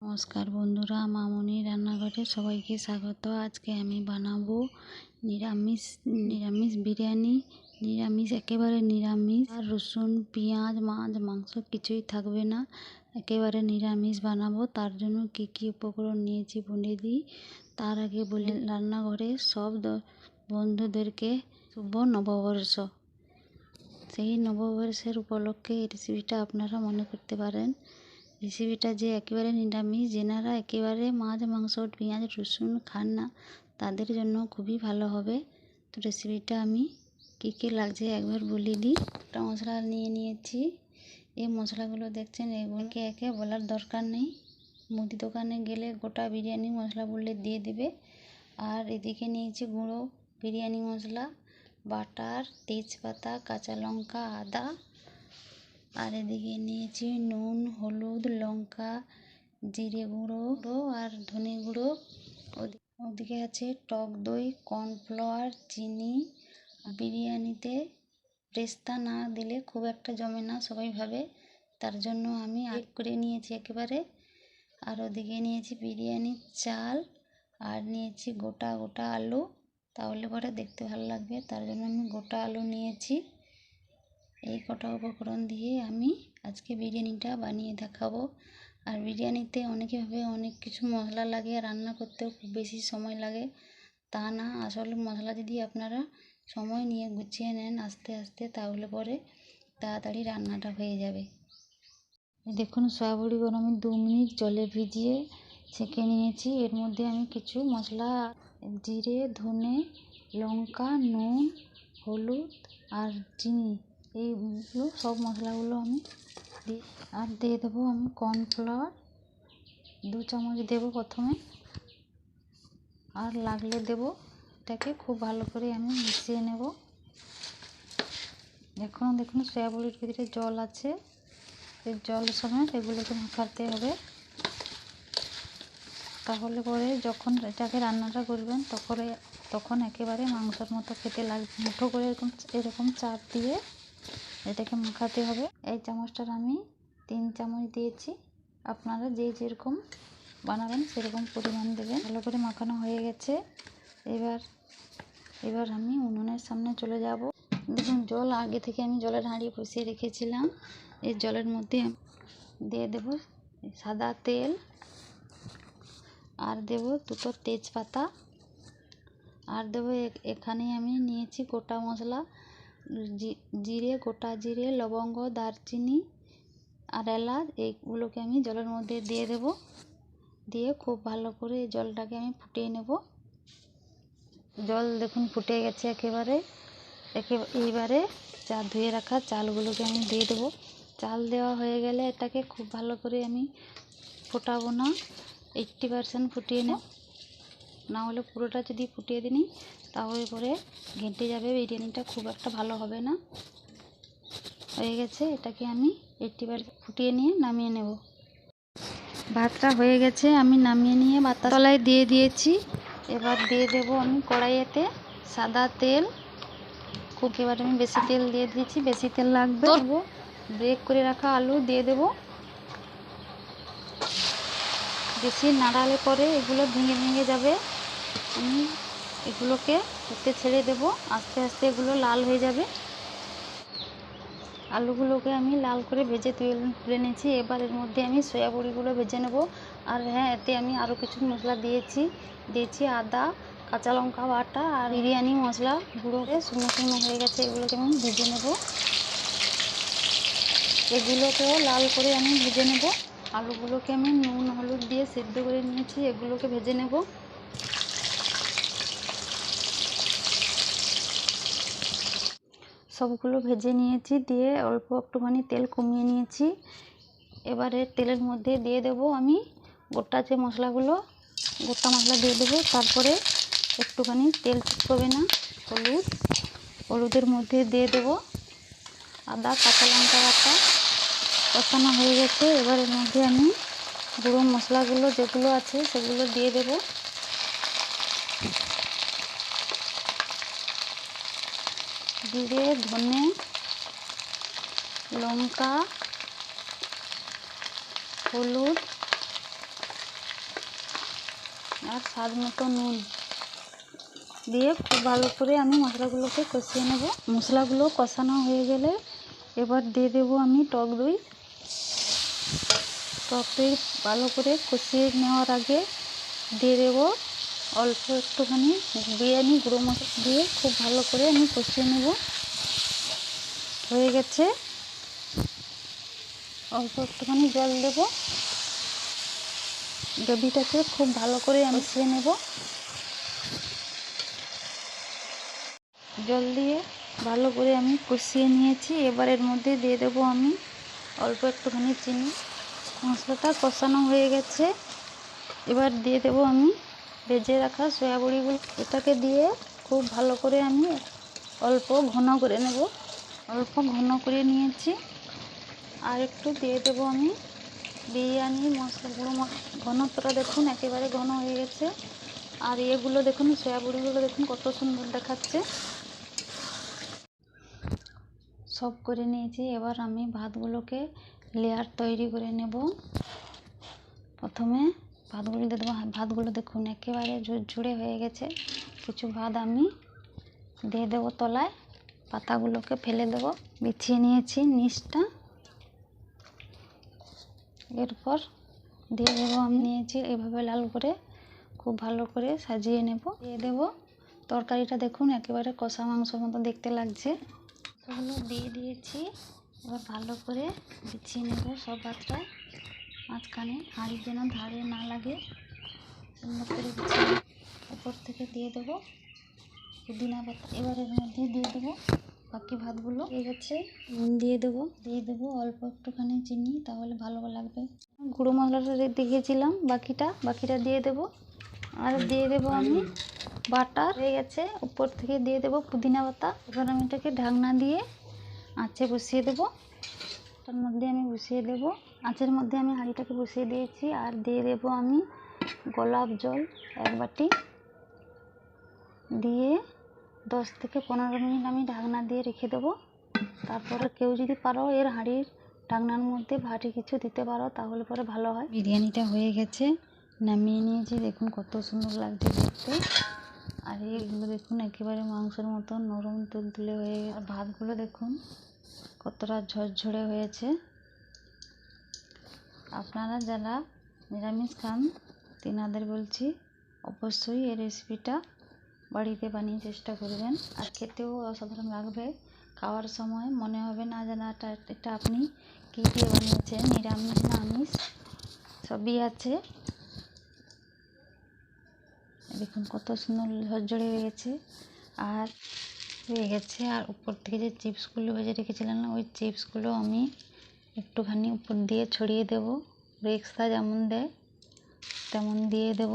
নমস্কার বন্ধুরা, মামনি রান্নাঘরে সবাইকে স্বাগত। আজকে আমি বানাবো নিরামিষ বিরিয়ানি। নিরামিষ, একেবারে নিরামিষ। আর রসুন, পেঁয়াজ, মাছ, মাংস কিছুই থাকবে না, একেবারে নিরামিষ বানাবো। তার জন্য কি কি উপকরণ নিয়েছি বলে দিই। তার আগে বলি, রান্নাঘরে সব বন্ধুদেরকে শুভ নববর্ষ। সেই নববর্ষের উপলক্ষে এই রেসিপিটা আপনারা মনে করতে পারেন। রেসিপিটা যে একেবারে নিরামিষ, যেনারা একেবারে মাছ, মাংস, পেঁয়াজ, রসুন খান না, তাদের জন্য খুবই ভালো হবে। তো রেসিপিটা আমি কী কী লাগছে একবার বলে দিই। একটা মশলা নিয়ে নিয়েছি। এই মশলাগুলো দেখছেন, এগুলোকে একে বলার দরকার নেই। মুদি দোকানে গেলে গোটা বিরিয়ানি মশলা বললে দিয়ে দেবে। আর এদিকে নিয়েছি গুঁড়ো বিরিয়ানি মশলা, বাটার, তেজপাতা, কাঁচা লঙ্কা, আদা। আর এদিকে নিয়েছি নুন, হলুদ, লঙ্কা, জিরে গুঁড়ো আর ধনে গুঁড়ো। ওদিকে আছে টক দই, কর্নফ্লাওয়ার, চিনি। বিরিয়ানিতে পেস্তা না দিলে খুব একটা জমে না, সবাই ভাবে। তার জন্য আমি আগ করে নিয়েছি একেবারে। আর ওদিকে নিয়েছি বিরিয়ানির চাল, আর নিয়েছি গোটা গোটা আলু, তাহলে পরে দেখতে ভালো লাগবে। তার জন্য আমি গোটা আলু নিয়েছি। এই কটা উপকরণ দিয়ে আমি আজকে বিরিয়ানিটা বানিয়ে দেখাবো। আর বিরিয়ানিতে অনেকে ভাবে অনেক কিছু মশলা লাগে, রান্না করতেও খুব বেশি সময় লাগে। তা না, আসলে মশলা যদি আপনারা সময় নিয়ে গুছিয়ে নেন আস্তে আস্তে, তাহলে পরে তাড়াতাড়ি রান্নাটা হয়ে যাবে। দেখুন, সয়াবড়িগুলো আমি 2 মিনিট জলে ভিজিয়ে ছেঁকে নিয়েছি। এর মধ্যে আমি কিছু মশলা, জিরে, ধনে, লঙ্কা, নুন, হলুদ আর চিনি, এইগুলো সব মশলাগুলো আমি আর দিয়ে দেবো আমি কর্নফ্লাওয়ার 2 চামচ দেবো প্রথমে, আর লাগলে দেবো। এটাকে খুব ভালো করে আমি মিশিয়ে নেব। দেখুন সয়াবড়ির ভিতরে জল আছে, এই জল সমেত এগুলোকে মাখাতে হবে। তাহলে পরে যখন এটাকে রান্নাটা করবেন তখন একেবারে মাংসের মতো খেতে লাগবে। মুঠো করে এরকম চাপ দিয়ে এটাকে মাখাতে হবে। এই চামচটার আমি 3 চামচ দিয়েছি। আপনারা যেরকম বানাবেন সেরকম পরিমাণ দেবেন। ভালো করে মাখানো হয়ে গেছে। এবার আমি উনুনের সামনে চলে যাব। দেখুন, জল আগে থেকে আমি জলের হাঁড়ি বসিয়ে রেখেছিলাম। এই জলের মধ্যে দিয়ে দেব সাদা তেল, আর দেব 2টো তেজপাতা, আর দেব এখানে আমি নিয়েছি গোটা মশলা, জিরে, গোটা জিরে, লবঙ্গ, দারচিনি আর এলাচ। এইগুলোকে আমি জলের মধ্যে দিয়ে দেব। দিয়ে খুব ভালো করে জলটাকে আমি ফুটিয়ে নেব। জল দেখুন ফুটে গেছে একেবারে। এইবারে ধুয়ে রাখা চালগুলোকে আমি দিয়ে দেবো। চাল দেওয়া হয়ে গেলে এটাকে খুব ভালো করে আমি ফোটাবো না, 80% ফুটিয়ে নেব। না হলে পুরোটা যদি ফুটিয়ে দিই তাহলে পরে ঘেঁটে যাবে, বিরিয়ানিটা খুব একটা ভালো হবে না। হয়ে গেছে, এটাকে আমি 80% ফুটিয়ে নিয়ে নামিয়ে নেব। ভাতটা হয়ে গেছে, আমি নামিয়ে নিয়ে ভাতটা তলায় দিয়ে দিয়েছি। এবার দিয়ে দেব আমি কড়াইয়েতে সাদা তেল। এবার আমি বেশি তেল দিয়ে দিয়েছি, বেশি তেল লাগবে। ব্রেক করে রাখা আলু দিয়ে দেব। বেশি নাড়ালে পরে এগুলো ভেঙে ভেঙে যাবে। আমি এগুলোকে এতে ছেড়ে দেব, আস্তে আস্তে এগুলো লাল হয়ে যাবে। আলুগুলোকে আমি লাল করে ভেজে তুলে নিয়েছি। এবার এর মধ্যে আমি সয়াবড়িগুলো ভেজে নেব। আর হ্যাঁ, এতে আমি আরও কিছু মশলা দিয়েছি আদা, কাঁচা লঙ্কা বাটা আর বিরিয়ানি মশলা গুঁড়ো শুকনো শুকনো হয়ে গেছে। এগুলোকে আমি ভেজে নেব। এগুলোকেও লাল করে আমি ভেজে নেব। আলুগুলোকে আমি নুন হলুদ দিয়ে সেদ্ধ করে নিয়েছি, এগুলোকে ভেজে নেব। সবগুলো ভেজে নিয়েছি, দিয়ে অল্প একটুখানি তেল কমিয়ে নিয়েছি। এবারে তেলের মধ্যে দিয়ে দেব আমি গোটা মশলা দিয়ে দেবো। তারপরে একটুখানি তেল চিপকবে না, হলুদের মধ্যে দিয়ে দেব আদা, কাঁচা লঙ্কা বাটা। কষানো হয়ে গেছে। এবার এর মধ্যে আমি গুঁড়ো মশলাগুলো যেগুলো আছে সেগুলো দিয়ে দেব। জিরে, ধনে, লঙ্কা, হলুদ আর স্বাদ মতো নুন দিয়ে খুব ভালো করে আমি মশলাগুলোকে কষিয়ে নেব। মশলাগুলো কষানো হয়ে গেলে এবার দিয়ে দেবো আমি টক দই। টক দই ভালো করে কষিয়ে নেওয়ার আগে দিয়ে দেবো অল্প একটুখানি বিরিয়ানি গুঁড়ো মশলা দিয়ে খুব ভালো করে আমি কষিয়ে নেব। হয়ে গেছে, অল্প একটুখানি জল দেব। গ্রেভিটাকে খুব ভালো করে আমি কষিয়ে নেব। জল দিয়ে ভালো করে আমি কষিয়ে নিয়েছি। এবার এর মধ্যে দিয়ে দেবো আমি অল্প একটুখানি চিনি। মশলাটা কষানো হয়ে গেছে, এবার দিয়ে দেবো আমি ভেজে রাখা সয়া বড়িগুলো। এটাকে দিয়ে খুব ভালো করে আমি অল্প ঘন করে নেব। অল্প ঘন করে নিয়েছি। আর একটু দিয়ে দেবো আমি বিরিয়ানি মশলা গুঁড়ো ঘনত্বটা দেখুন একেবারে ঘন হয়ে গেছে। আর এগুলো দেখুন, সয়া বড়িগুলো দেখুন কত সুন্দর দেখাচ্ছে। সব করে নিয়েছি। এবার আমি ভাতগুলোকে লেয়ার তৈরি করে নেব। প্রথমে ভাতগুলো দিয়ে দেবো। ভাতগুলো দেখুন একেবারে ঝুরঝুরে হয়ে গেছে। কিছু ভাত আমি দিয়ে দেবো তলায়, পাতাগুলোকে ফেলে দেবো। বিছিয়ে নিয়েছি নিচটা। এরপর দিয়ে দেবো আমি নিয়েছি এভাবে লাল করে খুব ভালো করে সাজিয়ে নেব। দিয়ে দেবো তরকারিটা দেখুন একেবারে কষা মাংসের মতো দেখতে লাগছে। সেগুলো দিয়ে দিয়েছি। এবার ভালো করে বিছিয়ে নেব সব ভাতটা মাঝখানে, হাঁড়ির যেন ধারে না লাগে। সুন্দর করে বিছিয়ে উপর থেকে দিয়ে দেবো পুদিনা পাতা। এবার এর মধ্যে দিয়ে দেবো বাকি ভাতগুলো হয়ে গেছে। দিয়ে দেবো অল্প একটুখানি চিনি, তাহলে ভালো লাগবে। গুঁড়ো মশলাটা দিয়েছিলাম, বাকিটা দিয়ে দেবো। আর দিয়ে দেবো আমি বাটার হয়ে গেছে। উপর থেকে দিয়ে দেবো পুদিনা পাতা। এবার আমি এটাকে ঢাকনা দিয়ে আঁচে বসিয়ে দেবো। তার মধ্যে আমি বসিয়ে দেবো আঁচের মধ্যে আমি হাঁড়িটাকে বসিয়ে দিয়েছি। আর দিয়ে দেবো আমি গোলাপ জল 1 বাটি দিয়ে 10 থেকে 15 মিনিট আমি ঢাকনা দিয়ে রেখে দেবো। তারপরে কেউ যদি পারো এর হাঁড়ির ঢাকনার মধ্যে ভারী কিছু দিতে পারো, তাহলে পরে ভালো হয়। বিরিয়ানিটা হয়ে গেছে, নামিয়ে নিয়েছি। দেখুন কত সুন্দর লাগছে দেখতে। আর এইগুলো দেখুন একেবারে মাংসের মতন নরম তুলতুলে হয়ে গেছে। আর ভাতগুলো দেখুন কতটা ঝরঝরে হয়েছে। আপনারা যারা নিরামিষ খান তেনাদের বলছি অবশ্যই এই রেসিপিটা বাড়িতে বানিয়ে চেষ্টা করবেন। আর খেতেও অসাধারণ লাগবে। খাওয়ার সময় মনে হবে না যেন এটা আপনি কী দিয়ে বানিয়েছেন, নিরামিষ না আমিষ সবই আছে। দেখুন কত সুন্দর ঝরঝরে হয়ে গেছে। আর উপর থেকে যে চিপসগুলো ভেজে রেখেছিলাম না, ওই চিপসগুলো আমি একটুখানি উপর দিয়ে ছড়িয়ে দেবো। এক্সট্রা যেমন দেয় তেমন দিয়ে দেব।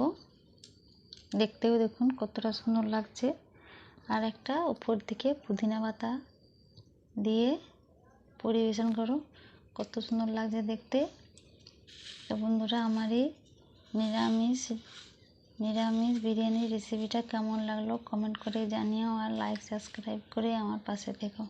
দেখতেও দেখুন কতটা সুন্দর লাগছে। আর একটা উপর দিকে পুদিনা পাতা দিয়ে পরিবেশন করো, কত সুন্দর লাগছে দেখতে। তো বন্ধুরা, আমার এই নিরামিষ বিরিয়ানির রেসিপিটা কেমন লাগলো কমেন্ট করে জানিও। আর লাইক সাবস্ক্রাইব করে আমার পাশে থেকো।